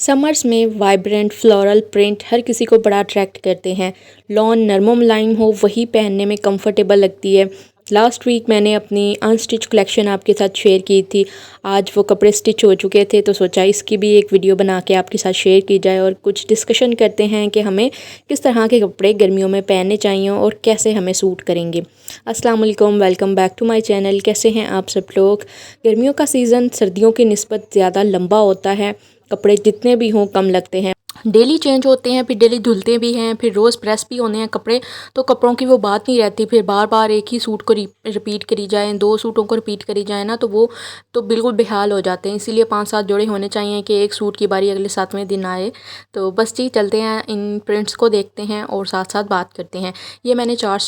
Summers में vibrant floral print हर किसी को बड़ा अट्रैक्ट करते हैं। लॉन नरम मुलायम हो वही पहनने में कंफर्टेबल लगती है। लास्ट वीक मैंने अपनी अनस्टिच कलेक्शन आपके साथ शेयर की थी। आज वो कपड़े स्टिच हो चुके थे तो सोचा इसकी भी एक वीडियो बना के आपके साथ शेयर की जाए और कुछ डिस्कशन करते हैं कि हमें किस तरह के कपड़े गर्मियों में पहनने चाहिए और कैसे हमें सूट करेंगे। अस्सलाम वालेकुम, welcome back to my channel. कैसे हैं आप सब लोग। गर्मियों का सीज़न सर्दियों की निस्बत ज़्यादा लंबा होता है। कपड़े जितने भी हों कम लगते हैं, डेली चेंज होते हैं, फिर डेली धुलते भी हैं, फिर रोज़ प्रेस भी होने हैं कपड़े। तो कपड़ों की वो बात नहीं रहती। फिर बार बार एक ही सूट को रिपीट करी जाए, दो सूटों को रिपीट करी जाए ना, तो वो तो बिल्कुल बेहाल हो जाते हैं। इसीलिए 5-7 जोड़े होने चाहिए कि एक सूट की बारी अगले 7वें दिन आए। तो बस जी चलते हैं, इन प्रिंट्स को देखते हैं और साथ साथ बात करते हैं। ये मैंने 4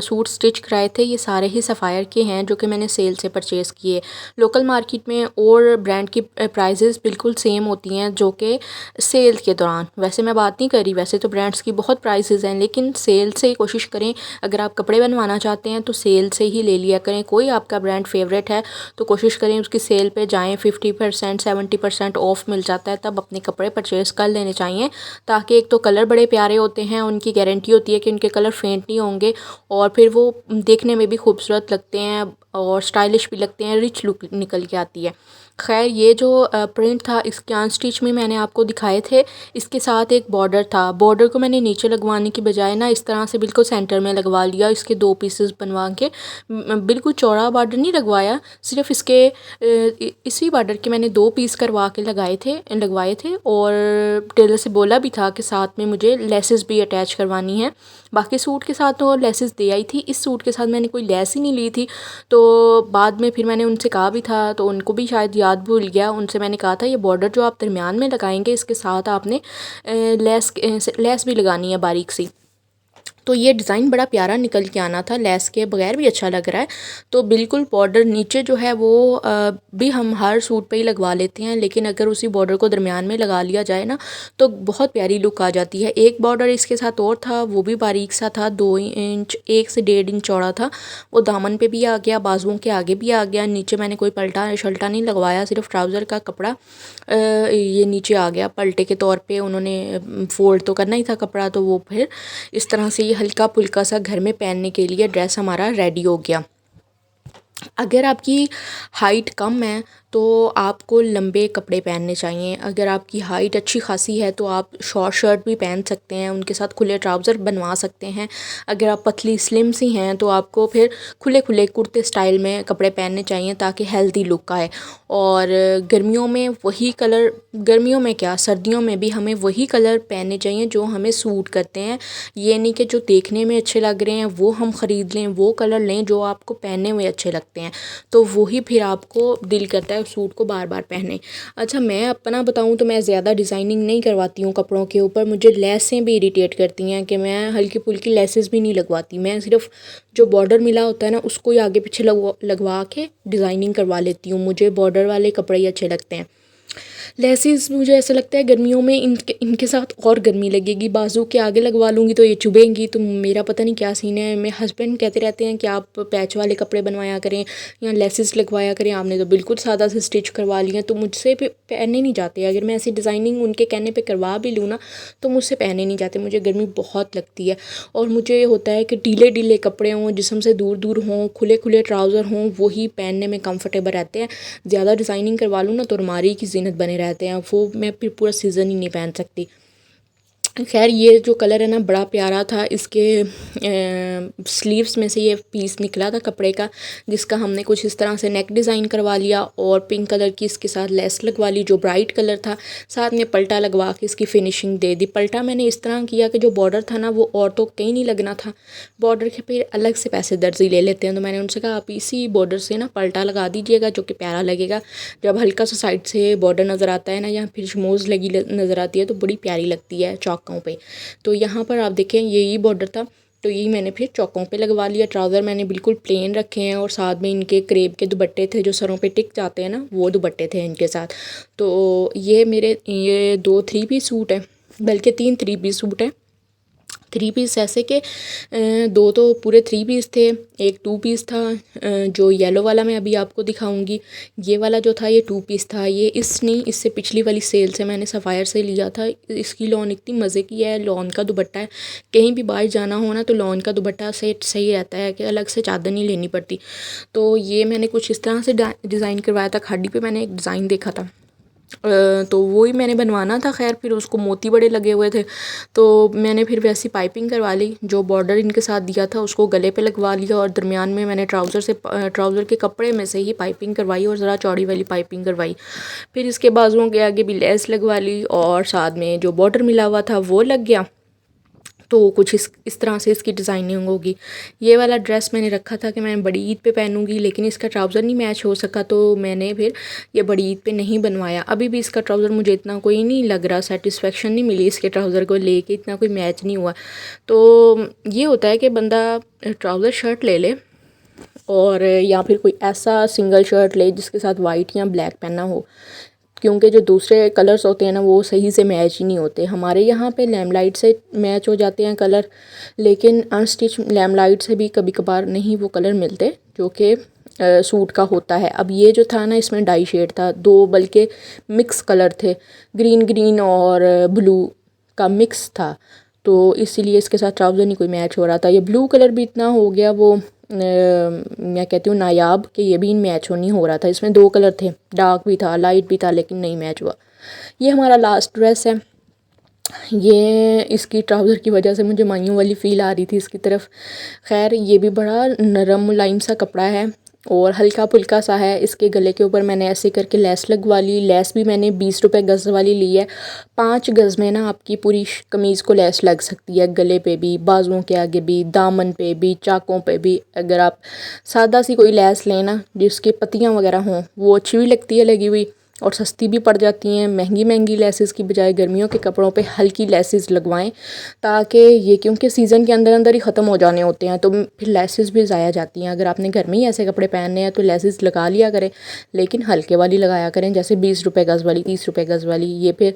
सूट स्टिच कराए थे। ये सारे ही सफ़ायर के हैं जो कि मैंने सेल से परचेज़ किए। लोकल मार्केट में और ब्रांड की प्राइजेज़ बिल्कुल सेम होती हैं जो कि सेल के दौरान। वैसे मैं बात नहीं कर रही, वैसे तो ब्रांड्स की बहुत प्राइसेस हैं, लेकिन सेल से ही कोशिश करें। अगर आप कपड़े बनवाना चाहते हैं तो सेल से ही ले लिया करें। कोई आपका ब्रांड फेवरेट है तो कोशिश करें उसकी सेल पे जाएं। 50% 70% ऑफ मिल जाता है, तब अपने कपड़े परचेज़ कर लेने चाहिए। ताकि एक तो कलर बड़े प्यारे होते हैं, उनकी गारंटी होती है कि उनके कलर फेंट नहीं होंगे, और फिर वो देखने में भी खूबसूरत लगते हैं और स्टाइलिश भी लगते हैं, रिच लुक निकल के आती है। खैर, ये जो प्रिंट था इसके अनस्टिच में मैंने आपको दिखाए थे। इसके साथ एक बॉर्डर था। बॉर्डर को मैंने नीचे लगवाने की बजाय ना इस तरह से बिल्कुल सेंटर में लगवा लिया। इसके 2 पीसेस बनवा के बिल्कुल चौड़ा बॉर्डर नहीं लगवाया, सिर्फ इसके इसी बॉर्डर के मैंने 2 पीस करवा के लगवाए थे। और टेलर से बोला भी था कि साथ में मुझे लेसेस भी अटैच करवानी है। बाकी सूट के साथ तो लेसेस दे आई थी, इस सूट के साथ मैंने कोई लेस ही नहीं ली थी। तो बाद में फिर मैंने उनसे कहा भी था, तो उनको भी शायद याद भूल गया। उनसे मैंने कहा था ये बॉर्डर जो आप दरमियान में लगाएंगे इसके साथ आपने लेस भी लगानी है बारीक सी। तो ये डिज़ाइन बड़ा प्यारा निकल के आना था, लेस के बगैर भी अच्छा लग रहा है। तो बिल्कुल बॉर्डर नीचे जो है वो भी हम हर सूट पे ही लगवा लेते हैं, लेकिन अगर उसी बॉर्डर को दरमियान में लगा लिया जाए ना तो बहुत प्यारी लुक आ जाती है। एक बॉर्डर इसके साथ और था, वो भी बारीक सा था, 2 इंच 1 से 1.5 इंच चौड़ा था। वो दामन पे भी आ गया, बाजुओं के आगे भी आ गया। नीचे मैंने कोई पल्टा शल्टा नहीं लगवाया, सिर्फ ट्राउज़र का कपड़ा ये नीचे आ गया पल्टे के तौर पे। उन्होंने फोल्ड तो करना ही था कपड़ा, तो वो फिर इस तरह से ये हल्का फुल्का सा घर में पहनने के लिए ड्रेस हमारा रेडी हो गया। अगर आपकी हाइट कम है तो आपको लंबे कपड़े पहनने चाहिए। अगर आपकी हाइट अच्छी खासी है तो आप शॉर्ट शर्ट भी पहन सकते हैं, उनके साथ खुले ट्राउज़र बनवा सकते हैं। अगर आप पतली स्लिम सी हैं तो आपको फिर खुले खुले कुर्ते स्टाइल में कपड़े पहनने चाहिए ताकि हेल्दी लुक आए। और गर्मियों में वही कलर, गर्मियों में क्या सर्दियों में भी हमें वही कलर पहनने चाहिए जो हमें सूट करते हैं। ये नहीं कि जो देखने में अच्छे लग रहे हैं वो हम ख़रीद लें, वो कलर लें जो आपको पहनने में अच्छे लगते हैं, तो वही फिर आपको दिल करता है सूट को बार बार पहने। अच्छा, मैं अपना बताऊं तो मैं ज़्यादा डिज़ाइनिंग नहीं करवाती हूँ कपड़ों के ऊपर। मुझे लेसें भी इरिटेट करती हैं कि मैं हल्की फुल्की लेसेस भी नहीं लगवाती। मैं सिर्फ जो बॉर्डर मिला होता है ना उसको ही आगे पीछे लगवा के डिज़ाइनिंग करवा लेती हूँ। मुझे बॉर्डर वाले कपड़े ही अच्छे लगते हैं। लेसिस मुझे ऐसा लगता है गर्मियों में इनके साथ और गर्मी लगेगी। बाजू के आगे लगवा लूँगी तो ये चुभेंगी, तो मेरा पता नहीं क्या सीन है। मेरे हस्बैंड कहते रहते हैं कि आप पैच वाले कपड़े बनवाया करें या लेसिस लगवाया करें, आपने तो बिल्कुल सादा से स्टिच करवा लिया। तो मुझसे पहने नहीं जाते। अगर मैं ऐसी डिज़ाइनिंग उनके कहने पर करवा भी लूँ ना तो मुझसे पहने नहीं जाते। मुझे गर्मी बहुत लगती है और मुझे होता है कि ढीले ढीले कपड़े हों, जिस्म से दूर दूर हों, खुले खुले ट्राउज़र हों, वही पहनने में कंफर्टेबल रहते हैं। ज़्यादा डिज़ाइनिंग करवा लूँ ना तो अलमारी की ज़ीनत बने रहते हैं, वो मैं फिर पूरा सीज़न ही नहीं पहन सकती। खैर, ये जो कलर है ना बड़ा प्यारा था। इसके स्लीव्स में से ये पीस निकला था कपड़े का, जिसका हमने कुछ इस तरह से नेक डिज़ाइन करवा लिया और पिंक कलर की इसके साथ लेस लगवा ली जो ब्राइट कलर था। साथ में पल्टा लगवा के इसकी फिनिशिंग दे दी। पल्टा मैंने इस तरह किया कि जो बॉर्डर था ना वो और तो कहीं नहीं लगना था, बॉर्डर के फिर अलग से पैसे दर्जी ले लेते हैं। तो मैंने उनसे कहा आप इसी बॉर्डर से ना पल्टा लगा दीजिएगा जो कि प्यारा लगेगा। जब हल्का सा साइड से बॉर्डर नज़र आता है ना या फिर शमोज़ लगी नज़र आती है तो बड़ी प्यारी लगती है चौकों पे। तो यहाँ पर आप देखें यही बॉर्डर था, तो यही मैंने फिर चौकों पे लगवा लिया। ट्राउज़र मैंने बिल्कुल प्लेन रखे हैं और साथ में इनके क्रेप के दुपट्टे थे जो सरों पे टिक जाते हैं ना, वो दुपट्टे थे इनके साथ। तो ये मेरे 2 3 पीस सूट है, बल्कि 3 3 पीस सूट है। 3 पीस ऐसे कि 2 तो पूरे 3 पीस थे, एक 2 पीस था। जो येलो वाला मैं अभी आपको दिखाऊंगी, ये वाला जो था ये 2 पीस था। ये इससे पिछली वाली सेल से मैंने सफ़ायर से लिया था। इसकी लॉन इतनी मज़े की है, लॉन का दुपट्टा है। कहीं भी बाहर जाना हो ना तो लॉन का दुपट्टा से सही रहता है कि अलग से चादर नहीं लेनी पड़ती। तो ये मैंने कुछ इस तरह से डिज़ाइन करवाया था। खाड़ी पे मैंने एक डिज़ाइन देखा था, तो वही मैंने बनवाना था। खैर फिर उसको मोती बड़े लगे हुए थे, तो मैंने फिर वैसी पाइपिंग करवा ली। जो बॉर्डर इनके साथ दिया था उसको गले पे लगवा लिया, और दरमियान में मैंने ट्राउज़र के कपड़े में से ही पाइपिंग करवाई और ज़रा चौड़ी वाली पाइपिंग करवाई। फिर इसके बाजुओं के आगे भी लेस लगवा ली, और साथ में जो बॉर्डर मिला हुआ था वो लग गया। तो कुछ इस तरह से इसकी डिज़ाइनिंग होगी। ये वाला ड्रेस मैंने रखा था कि मैं बड़ी ईद पे पहनूंगी, लेकिन इसका ट्राउज़र नहीं मैच हो सका, तो मैंने फिर ये बड़ी ईद पे नहीं बनवाया। अभी भी इसका ट्राउज़र मुझे इतना कोई नहीं लग रहा, सेटिस्फेक्शन नहीं मिली इसके ट्राउज़र को लेके, इतना कोई मैच नहीं हुआ। तो ये होता है कि बंदा ट्राउज़र शर्ट ले ले, और या फिर कोई ऐसा सिंगल शर्ट ले जिसके साथ वाइट या ब्लैक पहना हो, क्योंकि जो दूसरे कलर्स होते हैं ना वो सही से मैच ही नहीं होते। हमारे यहाँ पे लैम्पलाइट से मैच हो जाते हैं कलर, लेकिन अनस्टिच लैम्पलाइट से भी कभी कभार नहीं वो कलर मिलते जो कि सूट का होता है। अब ये जो था ना इसमें डाई शेड था, 2 बल्कि मिक्स कलर थे, ग्रीन और ब्लू का मिक्स था, तो इसीलिए इसके साथ ट्राउज़र नहीं कोई मैच हो रहा था। ये ब्लू कलर भी इतना हो गया वो मैं कहती हूँ नायाब, कि ये भी मैच नहीं हो रहा था। इसमें 2 कलर थे, डार्क भी था लाइट भी था, लेकिन नहीं मैच हुआ। ये हमारा लास्ट ड्रेस है। ये इसकी ट्राउज़र की वजह से मुझे मायूं वाली फ़ील आ रही थी इसकी तरफ। खैर ये भी बड़ा नरम मुलायम सा कपड़ा है और हल्का फुल्का सा है। इसके गले के ऊपर मैंने ऐसे करके लेस लगवा ली। लेस भी मैंने 20 रुपए गज़ वाली ली है। 5 गज़ में ना आपकी पूरी कमीज़ को लेस लग सकती है, गले पे भी, बाजुओं के आगे भी, दामन पे भी, चाकों पे भी। अगर आप सादा सी कोई लेस लें ना जिसकी पत्तियाँ वगैरह हों, वो अच्छी भी लगती है लगी हुई, और सस्ती भी पड़ जाती हैं। महंगी लेसेस की बजाय गर्मियों के कपड़ों पे हल्की लेसेस लगवाएं, ताकि ये, क्योंकि सीज़न के अंदर ही ख़त्म हो जाने होते हैं तो फिर लेसेस भी ज़ाया जाती हैं। अगर आपने घर में ही ऐसे कपड़े पहनने हैं तो लेसेस लगा लिया करें, लेकिन हल्के वाली लगाया करें, जैसे 20 रुपए गज़ वाली, 30 रुपए गज़ वाली। ये फिर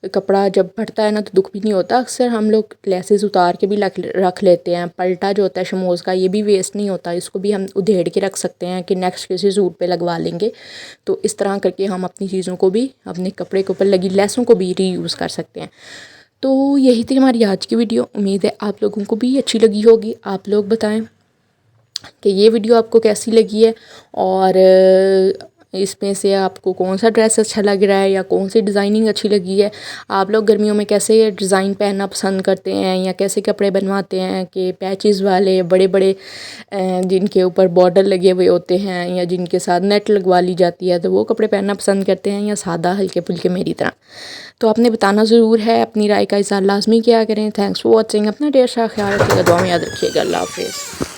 कपड़ा जब फटता है ना तो दुख भी नहीं होता। अक्सर हम लोग लेसेस उतार के भी रख लेते हैं। पल्टा जो होता है शमोज़ का, ये भी वेस्ट नहीं होता, इसको भी हम उधेड़ के रख सकते हैं कि नेक्स्ट किसी सूट पे लगवा लेंगे। तो इस तरह करके हम अपनी चीज़ों को भी, अपने कपड़े के ऊपर लगी लेसों को भी रीयूज़ कर सकते हैं। तो यही थी हमारी आज की वीडियो। उम्मीद है आप लोगों को भी अच्छी लगी होगी। आप लोग बताएं कि ये वीडियो आपको कैसी लगी है, और इसमें से आपको कौन सा ड्रेस अच्छा लग रहा है या कौन सी डिज़ाइनिंग अच्छी लगी है। आप लोग गर्मियों में कैसे डिज़ाइन पहनना पसंद करते हैं, या कैसे कपड़े बनवाते हैं कि पैचेस वाले बड़े बड़े जिनके ऊपर बॉर्डर लगे हुए होते हैं, या जिनके साथ नेट लगवा ली जाती है, तो वो कपड़े पहनना पसंद करते हैं, या सादा हल्के फुल्के मेरी तरह। तो आपने बताना ज़रूर है, अपनी राय का इज़हार लाजमी किया करें। Thanks for watching. अपना ढेर सारा ख्याल रखिएगा, दुआ में याद रखिएगा। अल्लाह हाफिज़।